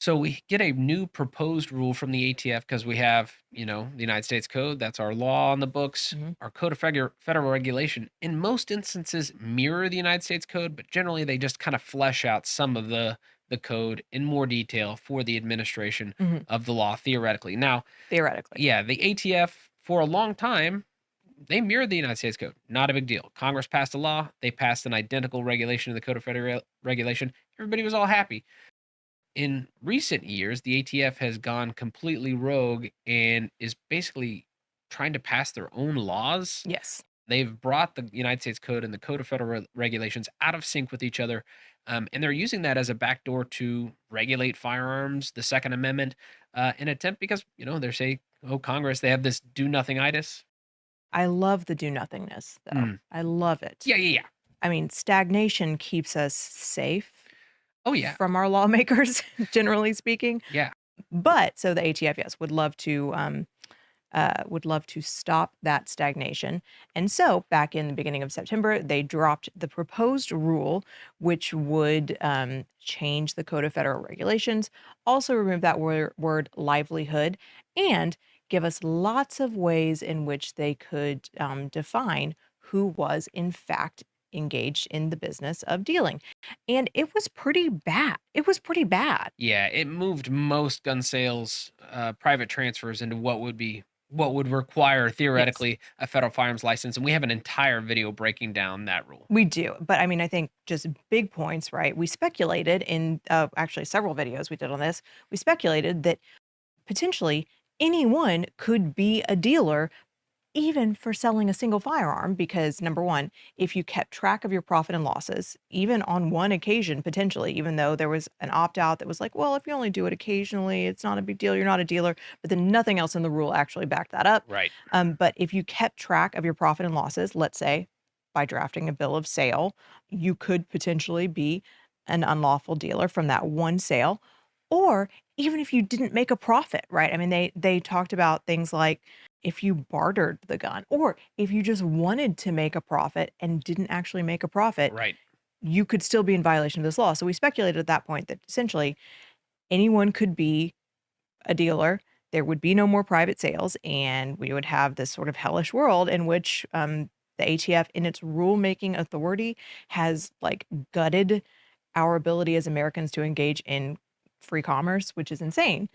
So we get a new proposed rule from the ATF because we have, the United States Code. That's our law on the books. Mhm. Our Code of Federal Regulation, in most instances, mirror the United States Code, but generally they just kind of flesh out some of the code in more detail for the administration Mhm. of the law theoretically. Now, Theoretically. yeah, the ATF for a long time they mirrored the United States Code. Not a big deal. Congress passed a law. They passed an identical regulation of the Code of Federal Regulation. Everybody was all happy. In recent years, the ATF has gone completely rogue and is basically trying to pass their own laws. Yes. They've brought the United States Code and the Code of Federal Regulations out of sync with each other. And they're using that as a backdoor to regulate firearms, the Second Amendment, an attempt because, they say, oh, Congress, they have this do nothing itis. I love the do nothingness, though. I love it. Yeah, yeah, yeah. I mean, stagnation keeps us safe Oh, yeah. from our lawmakers, generally speaking. Yeah. But so the ATF, yes, would love to stop that stagnation. And so back in the beginning of September, they dropped the proposed rule, which would change the Code of Federal Regulations, also remove that word livelihood, and give us lots of ways in which they could define who was, in fact, engaged in the business of dealing. And it was pretty bad. It was pretty bad. Yeah, it moved most gun sales, private transfers into what would require Yes. theoretically a federal firearms license, and we have an entire video breaking down that rule. We do, but I mean, I think just big points, right? We speculated in actually several videos we did on this. We speculated that potentially anyone could be a dealer, even for selling a single firearm, because number one, if you kept track of your profit and losses, even on one occasion, potentially, even though there was an opt out that was like, well, if you only do it occasionally, it's not a big deal, you're not a dealer, but then nothing else in the rule actually backed that up. Right. But if you kept track of your profit and losses, let's say by drafting a bill of sale, you could potentially be an unlawful dealer from that one sale. Or even if you didn't make a profit, right? I mean, they talked about things like if you bartered the gun or if you just wanted to make a profit and didn't actually make a profit, Right. you could still be in violation of this law. So we speculated at that point that essentially anyone could be a dealer. There would be no more private sales, and we would have this sort of hellish world in which the ATF, in its rulemaking authority, has like gutted our ability as Americans to engage in free commerce, which is insane.